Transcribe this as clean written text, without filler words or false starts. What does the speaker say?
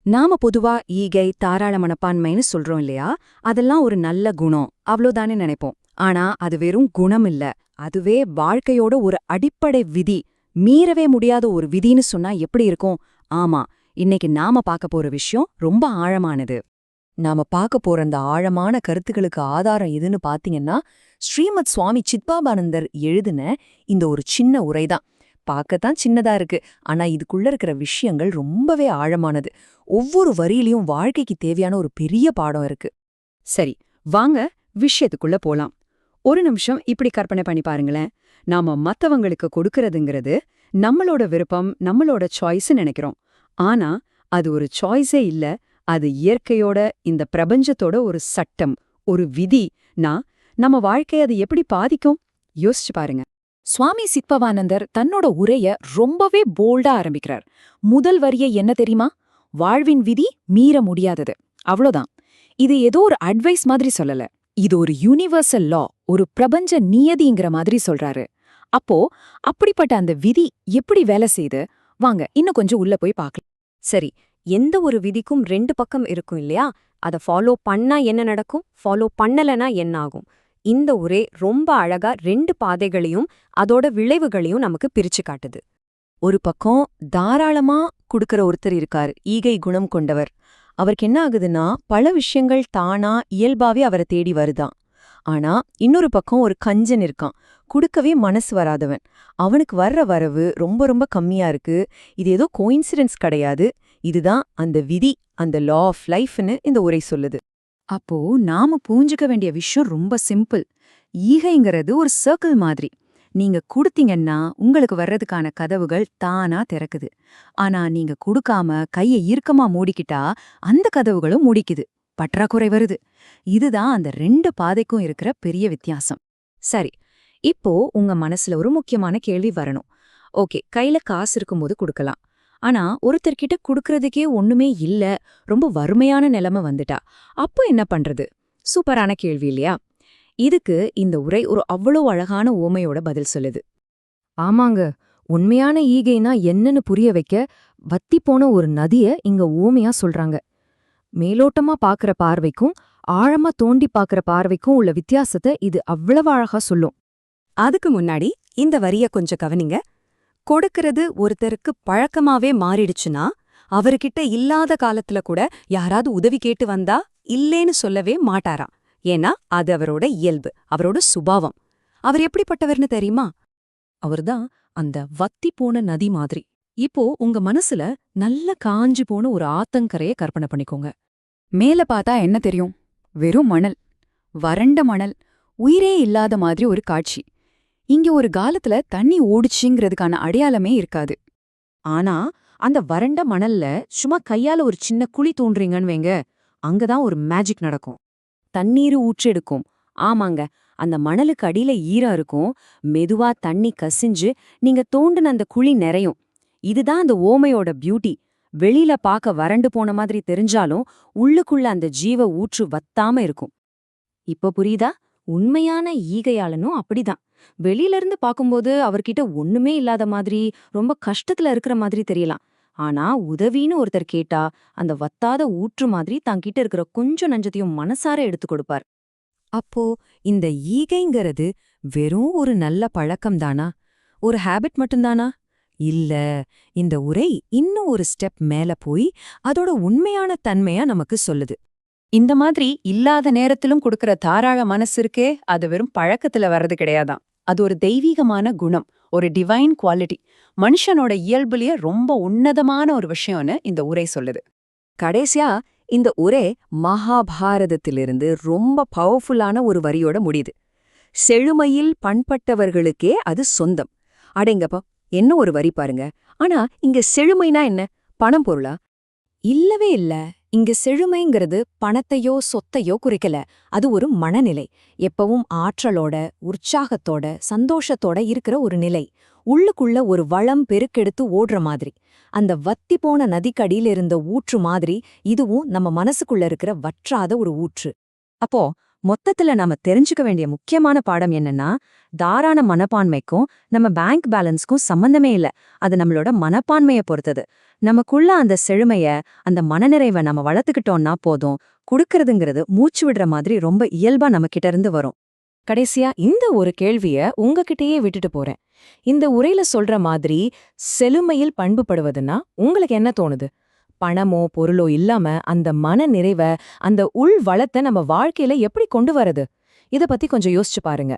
நாம பொதுவா ஈகை தாராள மனப்பான்மைன்னு சொல்றோம் இல்லையா? அதெல்லாம் ஒரு நல்ல குணம் அவ்ளோதானே நினைப்போம். ஆனா அது வெறும் குணம் இல்ல, அதுவே வாழ்க்கையோட ஒரு அடிப்படை விதி. மீறவே முடியாத ஒரு விதின்னு சொன்னா எப்படி இருக்கும்? ஆமா, இன்னைக்கு நாம பார்க்க போற விஷயம் ரொம்ப ஆழமானது. நாம பார்க்க போற அந்த ஆழமான கருத்துக்களுக்கு ஆதாரம் எதுன்னு பாத்தீங்கன்னா, ஸ்ரீமத் சுவாமி சித்பாபானந்தர் எழுதின இந்த ஒரு சின்ன உரைதான். பார்க்கத்தான் சின்னதா இருக்கு, ஆனா இதுக்குள்ள இருக்கிற விஷயங்கள் ரொம்பவே ஆழமானது. ஒவ்வொரு வரியிலயும் வாழ்க்கைக்கு தேவையான ஒரு பெரிய பாடம் இருக்கு. சரி, வாங்க விஷயத்துக்குள்ள போலாம். ஒரு நிமிஷம் இப்படி கற்பனை பண்ணி பாருங்களேன். நாம மத்தவங்களுக்கு கொடுக்கறதுங்கிறது நம்மளோட விருப்பம், நம்மளோட சாய்ஸ் நினைக்கிறோம். ஆனா அது ஒரு சாய்ஸே இல்ல, அது இயற்கையோட, இந்த பிரபஞ்சத்தோட ஒரு சட்டம், ஒரு விதி. நம்ம வாழ்க்கைய அது எப்படி பாதிக்கும் யோசிச்சு பாருங்க. சுவாமி சித்பவானந்தர் தன்னோட உரைய ரொம்பவே போல்டா ஆரம்பிக்கிறார். முதல் வரிய என்ன தெரியுமா? வாழ்வின் விதி மீற முடியாதது. அவ்வளோதான். இது ஏதோ ஒரு அட்வைஸ் மாதிரி சொல்லல. இது ஒரு யூனிவர்சல் லா, ஒரு பிரபஞ்ச நியதிங்கிற மாதிரி சொல்றாரு. அப்போ அப்படிப்பட்ட அந்த விதி எப்படி வேலை செய்யுது? வாங்க இன்னும் கொஞ்சம் உள்ள போய் பார்க்கலாம். சரி, எந்த ஒரு விதிக்கும் ரெண்டு பக்கம் இருக்கும் இல்லையா? அத ஃபாலோ பண்ணா என்ன நடக்கும், ஃபாலோ பண்ணலனா என்ன ஆகும்? இந்த உரை ரொம்ப அழகா ரெண்டு பாதைகளையும் அதோட விளைவுகளையும் நமக்கு பிரிச்சு காட்டுது. ஒரு பக்கம் தாராளமா குடுக்கற ஒருத்தர் இருக்கார், ஈகை குணம் கொண்டவர். அவருக்கு என்ன ஆகுதுன்னா, பல விஷயங்கள் தானா இயல்பாவே அவரை தேடி வருதான். ஆனா இன்னொரு பக்கம் ஒரு கஞ்சன் இருக்கான், குடுக்கவே மனசு வராதவன். அவனுக்கு வர்ற வரவு ரொம்ப ரொம்ப கம்மியா இருக்கு. இது ஏதோ கோயின்சிடன்ஸ் கிடையாது, இதுதான் அந்த விதி, அந்த லா ஆஃப் லைஃப்னு இந்த உரை சொல்லுது. அப்போ நாம புரிஞ்சுக்க வேண்டிய விஷயம் ரொம்ப சிம்பிள். ஈகைங்கிறது ஒரு சர்க்கிள் மாதிரி. நீங்க குடுத்தீங்கன்னா உங்களுக்கு வர்றதுக்கான கதவுகள் தானா திறக்குது. ஆனா நீங்க குடுக்காம கைய இறுக்கமா மூடிக்கிட்டா அந்த கதவுகளும் மூடிக்குது, பற்றாக்குறை வருது. இதுதான் அந்த ரெண்டு பாதைக்கும் இருக்கிற பெரிய வித்தியாசம். சரி, இப்போ உங்க மனசுல ஒரு முக்கியமான கேள்வி வரணும். ஓகே, கையில காசு இருக்கும்போது குடுக்கலாம். ஆனா ஒருத்தர்கிட்ட குடுக்கறதுக்கே ஒண்ணுமே இல்ல, ரொம்ப வறுமையான நிலைமை வந்துட்டா அப்போ என்ன பண்றது? சூப்பரான கேள்வி இல்லையா? இதுக்கு இந்த உரை ஒரு அவ்வளோ அழகான ஓமையோட பதில் சொல்லுது. ஆமாங்க, உண்மையான ஈகைனா என்னன்னு புரிய வைக்க வத்தி போன ஒரு நதிய இங்க ஓமையா சொல்றாங்க. மேலோட்டமா பாக்குற பார்வைக்கும் ஆழமா தோண்டி பாக்குற பார்வைக்கும் உள்ள வித்தியாசத்தை இது அவ்வளவு அழகா சொல்லும். அதுக்கு முன்னாடி இந்த வரிய கொஞ்சம் கவனிங்க. கொடுக்கறது ஒருத்தருக்கு பழக்கமாவே மாறிடுச்சுன்னா, அவர்கிட்ட இல்லாத காலத்துல கூட யாராவது உதவி கேட்டு வந்தா இல்லேன்னு சொல்லவே மாட்டாராம். ஏன்னா அது அவரோட இயல்பு, அவரோட சுபாவம். அவர் எப்படிப்பட்டவர்னு தெரியுமா? அவர்தான் அந்த வத்தி போன நதி மாதிரி. இப்போ உங்க மனசுல நல்ல காஞ்சு போன ஒரு ஆத்தங்கரைய கற்பனை பண்ணிக்கோங்க. மேல பார்த்தா என்ன தெரியும்? வெறும் மணல், வறண்ட மணல், உயிரே இல்லாத மாதிரி ஒரு காட்சி. இங்க ஒரு காலத்துல தண்ணி ஓடுச்சுங்கிறதுக்கான அடையாளமே இருக்காது. ஆனா அந்த வறண்ட மணல்ல சும்மா கையால ஒரு சின்ன குழி தோன்றீங்கன்னு வைங்க, அங்கதான் ஒரு மேஜிக் நடக்கும். தண்ணீர் ஊற்றெடுக்கும். ஆமாங்க, அந்த மணலுக்கு அடியில ஈரம் இருக்கும். மெதுவா தண்ணி கசிஞ்சு நீங்க தோண்டுன அந்த குழி நிறையும். இதுதான் அந்த ஓமையோட பியூட்டி. வெளியில பார்க்க வறண்டு போன மாதிரி தெரிஞ்சாலும் உள்ளுக்குள்ள அந்த ஜீவ ஊற்று வத்தாம இருக்கும். இப்ப புரியுதா? உண்மையான ஈகையாளனும் அப்படிதான். வெளியில இருந்து பார்க்கும்போது அவர்கிட்ட ஒண்ணுமே இல்லாத மாதிரி, ரொம்ப கஷ்டத்துல இருக்கிற மாதிரி தெரியலாம். ஆனா உதவின்னு ஒருத்தர் கேட்டா அந்த வத்தாத ஊற்று மாதிரி தங்கிட்ட இருக்கிற கொஞ்சம் நஞ்சத்தையும் மனசார எடுத்து கொடுப்பார். அப்போ இந்த ஈகைங்கிறது வெறும் ஒரு நல்ல பழக்கம் தானா? ஒரு ஹேபிட் மட்டும்தானா? இல்ல, இந்த உரை இன்னும் ஒரு ஸ்டெப் மேல போய் அதோட உண்மையான தன்மையா நமக்கு சொல்லுது. இந்த மாதிரி இல்லாத நேரத்திலும் கொடுக்கற தாராள மனசு இருக்கே, அது வெறும் பழக்கத்துல வர்றது கிடையாதாம். அது ஒரு தெய்வீகமான குணம், ஒரு டிவைன் குவாலிட்டி. மனுஷனோட இயல்புலயே ரொம்ப உன்னதமான ஒரு விஷயம்னு இந்த உரை சொல்லுது. கடைசியா இந்த உரை மகாபாரதத்திலிருந்து ரொம்ப பவர்ஃபுல்லான ஒரு வரியோட முடியுது. செழுமையில் பண்பட்டவர்களுக்கே அது சொந்தம். அடேங்கப்பா, என்ன ஒரு வரி பாருங்க. ஆனா இங்க செழுமைனா என்ன? பணம் பொருளா? இல்லவே இல்ல. இங்க செழுமைங்கிறது பணத்தையோ சொத்தையோ குறிக்கல. அது ஒரு மனநிலை. எப்பவும் ஆற்றலோட, உற்சாகத்தோட, சந்தோஷத்தோட இருக்கிற ஒரு நிலை. உள்ளுக்குள்ள ஒரு வளம் பெருக்கெடுத்து ஓடுற மாதிரி. அந்த வத்தி போன நதிக்கடியில இருந்த ஊற்று மாதிரி இதுவும் நம்ம மனசுக்குள்ள இருக்கிற வற்றாத ஒரு ஊற்று. அப்போ மொத்தத்துல நாம தெரிஞ்சுக்க வேண்டிய முக்கியமான பாடம் என்னன்னா, தாராள மனப்பான்மைக்கும் நம்ம பேங்க் பேலன்ஸ்க்கும் சம்பந்தமே இல்ல. அது நம்மளோட மனப்பான்மைய பொறுத்தது. நமக்குள்ள அந்த செழுமைய, அந்த மனநிறைவை நம்ம வளர்த்துக்கிட்டோம்னா போதும். குடுக்கறதுங்கிறது மூச்சு விடுற மாதிரி ரொம்ப இயல்பா நம்ம கிட்ட இருந்து வரும். கடைசியா இந்த ஒரு கேள்விய உங்ககிட்டயே விட்டுட்டு போறேன். இந்த உரையில சொல்ற மாதிரி செழுமையில் பண்புபடுவதுன்னா உங்களுக்கு என்ன தோணுது? பணமோ பொருளோ இல்லாம அந்த மன நிறைவ, அந்த உள் வளத்தை நம்ம வாழ்க்கையில எப்படி கொண்டு வரது? இத பத்தி கொஞ்சம் யோசிச்சு பாருங்க.